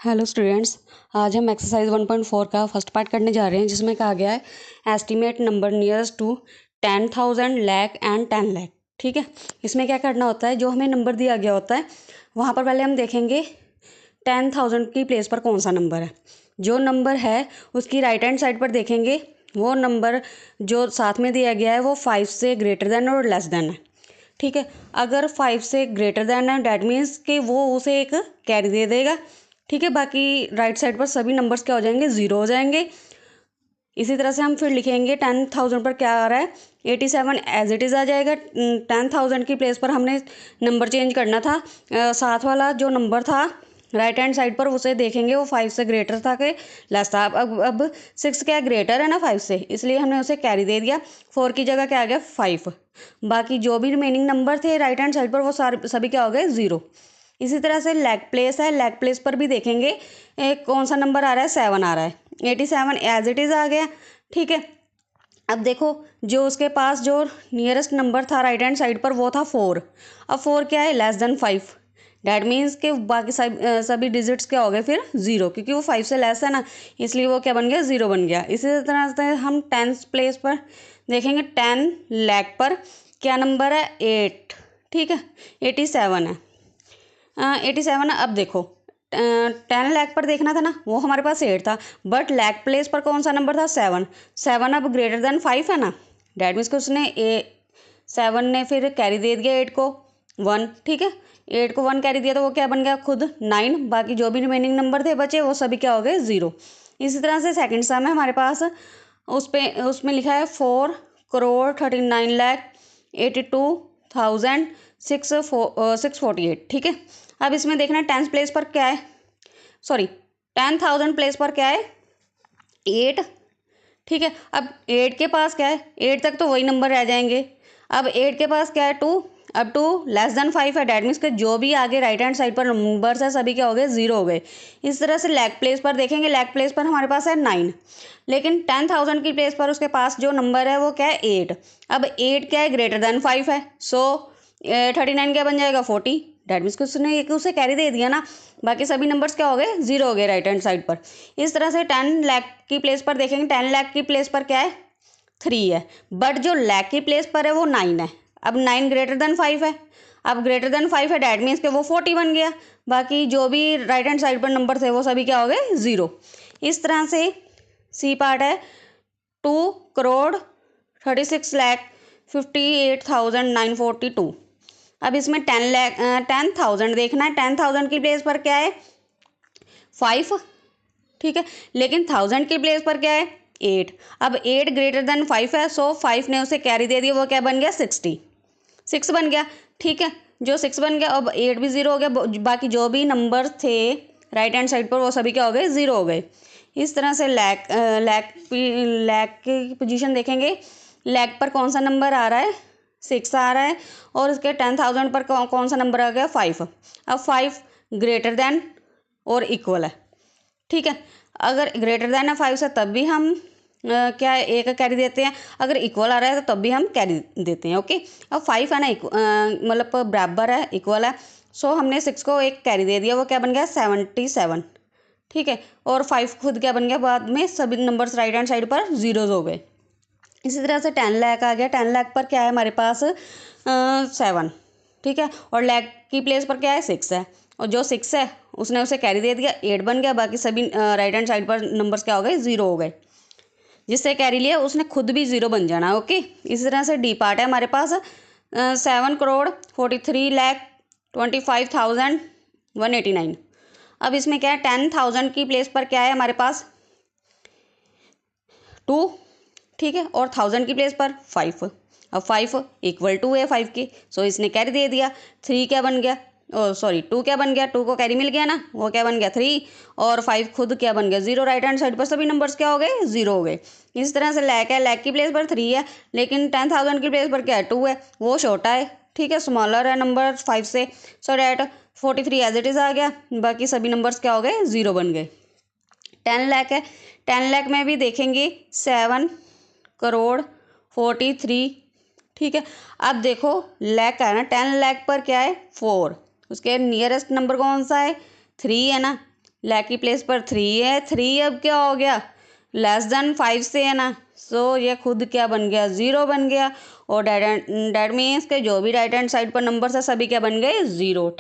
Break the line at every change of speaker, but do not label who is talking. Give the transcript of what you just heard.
Hello students, आज हम exercise 1.4 का फर्स्ट पार्ट करने जा रहे हैं, जिसमें कहा गया है estimate number nearest to 10,000 lakh and 10 lakh. ठीक है, इसमें क्या करना होता है, जो हमें नंबर दिया गया होता है वहाँ पर पहले हम देखेंगे 10,000 की प्लेस पर कौन सा नंबर है। जो नंबर है उसकी राइट हैंड साइड पर देखेंगे, वो नंबर जो साथ में दिया गया है वो 5 से ग्रेटर देन और लेस देन है। ठीक है, अगर 5 से ग्रेटर देन है डैट मीन्स कि वो उसे एक कैरी दे देगा। ठीक है, बाकी राइट साइड पर सभी नंबर्स क्या हो जाएंगे, ज़ीरो हो जाएंगे। इसी तरह से हम फिर लिखेंगे 10,000 पर क्या आ रहा है, 87 एज इट इज़ आ जाएगा। 10,000 की प्लेस पर हमने नंबर चेंज करना था। साथ वाला जो नंबर था राइट हैंड साइड पर उसे देखेंगे, वो 5 से ग्रेटर था कि लेस था। अब 6 क्या ग्रेटर है ना 5 से, इसलिए हमने उसे कैरी दे दिया। 4 की जगह क्या आ गया 5। बाकी जो भी रिमेनिंग नंबर थे राइट हैंड साइड पर वो सारे सभी क्या हो गए, ज़ीरो। इसी तरह से लैग प्लेस है, लैग प्लेस पर भी देखेंगे कौन सा नंबर आ रहा है, 7 आ रहा है। 87 एज इट इज़ आ गया। ठीक है, अब देखो जो उसके पास जो नियरेस्ट नंबर था राइट हैंड साइड पर वो था 4। अब 4 क्या है, लेस देन 5। डैट मीन्स के बाकी सभी डिजिट्स क्या हो गए फिर ज़ीरो, क्योंकि वो 5 से लेस है ना, इसलिए वो क्या बन गया, ज़ीरो बन गया। इसी तरह से हम 10th प्लेस पर देखेंगे, 10 लाख पर क्या नंबर है, 8। ठीक है, 87 है। 87। अब देखो 10 लाख पर देखना था ना, वो हमारे पास 8 था, बट लाख प्लेस पर कौन सा नंबर था, 7। 7 अब ग्रेटर देन 5 है ना, डैट मीन्स कि उसने 7 ने फिर कैरी दे दिया 8 को 1। ठीक है, 8 को 1 कैरी दिया तो वो क्या बन गया, खुद 9। बाकी जो भी रिमेनिंग नंबर थे बचे वो सभी क्या हो गए, ज़ीरो। इसी तरह से सेकंड सम है हमारे पास, उसमें लिखा है 4,39,82,648। ठीक है, अब इसमें देखना है 10th प्लेस पर क्या है, सॉरी 10,000 प्लेस पर क्या है, 8। ठीक है, अब 8 के पास क्या है, 8 तक तो वही नंबर रह जाएंगे। अब 8 के पास क्या है, 2। अब 2 लेस देन 5 है, डैट मीन्स के जो भी आगे राइट हैंड साइड पर नंबर्स है सभी क्या हो गए, ज़ीरो हो गए। इस तरह से लैग प्लेस पर देखेंगे, लैग प्लेस पर हमारे पास है 9, लेकिन 10,000 की प्लेस पर उसके पास जो नंबर है वो क्या है, 8। अब 8 क्या है, ग्रेटर देन 5 है, सो 39 क्या बन जाएगा, 40। डैट मीन्स उसने एक उसे कैरी दे दिया ना, बाकी सभी नंबर्स क्या हो गए, ज़ीरो हो गए राइट हैंड साइड पर। इस तरह से 10 लाख की प्लेस पर देखेंगे, 10 लाख की प्लेस पर क्या है, 3 है, बट जो लाख की प्लेस पर है वो 9 है। अब 9 ग्रेटर देन 5 है, अब ग्रेटर देन 5 है डैट मीन्स के वो 40 बन गया। बाकी जो भी राइट हैंड साइड पर नंबर थे वो सभी क्या हो गए, ज़ीरो। इस तरह से सी पार्ट है 2,36,58,942। अब इसमें 10,000 देखना है, 10,000 की प्लेस पर क्या है, 5। ठीक है, लेकिन 1000 की प्लेस पर क्या है, 8। अब 8 ग्रेटर देन 5 है, सो 5 ने उसे कैरी दे दिया, वो क्या बन गया, 60, 6 बन गया। ठीक है, जो 6 बन गया, अब 8 भी ज़ीरो हो गया। बाकी जो भी नंबर थे राइट हैंड साइड पर वो सभी क्या हो गए, ज़ीरो हो गए। इस तरह से लैक की पोजीशन देखेंगे, लैक पर कौन सा नंबर आ रहा है, 6 आ रहा है, और उसके 10,000 पर कौन सा नंबर आ गया, 5। अब 5 ग्रेटर देन और इक्वल है। ठीक है, अगर ग्रेटर देन है 5 से तब भी हम क्या है, एक कैरी देते हैं। अगर इक्वल आ रहा है तो तब भी हम कैरी देते हैं। ओके, अब 5 है ना, मतलब बराबर है, इक्वल है, सो हमने 6 को एक कैरी दे दिया, वो क्या बन गया, 77। ठीक है, और 5 खुद क्या बन गया, बाद में सभी नंबर्स राइट हैंड साइड पर ज़ीरोज़ हो गए। इसी तरह से 10 लाख आ गया, 10 लाख पर क्या है हमारे पास, 7। ठीक है, और लाख की प्लेस पर क्या है, 6 है, और जो 6 है उसने उसे कैरी दे दिया, 8 बन गया। बाकी सभी राइट हैंड साइड पर नंबर्स क्या हो गए, ज़ीरो हो गए। जिससे कैरी लिया उसने खुद भी ज़ीरो बन जाना। ओके, इसी तरह से डी पार्ट है हमारे पास, 7,43,25,189। अब इसमें क्या है, 10,000 की प्लेस पर क्या है हमारे पास, 2। ठीक है, और 1000 की प्लेस पर 5। अब 5 इक्वल टू है 5 की, सो इसने कैरी दे दिया। 3 क्या बन गया, ओ सॉरी 2 क्या बन गया, 2 को कैरी मिल गया ना, वो क्या बन गया, 3। और 5 खुद क्या बन गया, 0। राइट हैंड साइड पर सभी नंबर्स क्या हो गए, 0 हो गए। इस तरह से लैक है, लैक की प्लेस पर 3 है, लेकिन 10,000 की प्लेस पर क्या है, 2 है, वो छोटा है। ठीक है, स्मॉलर है नंबर 5 से, so that 43 as it is आ गया। बाकी सभी नंबर्स क्या हो गए, 0 बन गए। 10 लाख है, 10 लाख में भी देखेंगे 7,43,। ठीक है, अब देखो लाख का है ना, 10 लाख पर क्या है, 4। उसके नियरेस्ट नंबर कौन सा है, 3 है ना,
लैक की प्लेस पर 3 है, 3 अब क्या हो गया, लेस देन 5 से है ना, सो ये खुद क्या बन गया, 0 बन गया। और डेट मीन्स के जो भी राइट हैंड साइड पर नंबर है सभी क्या बन गए, 0।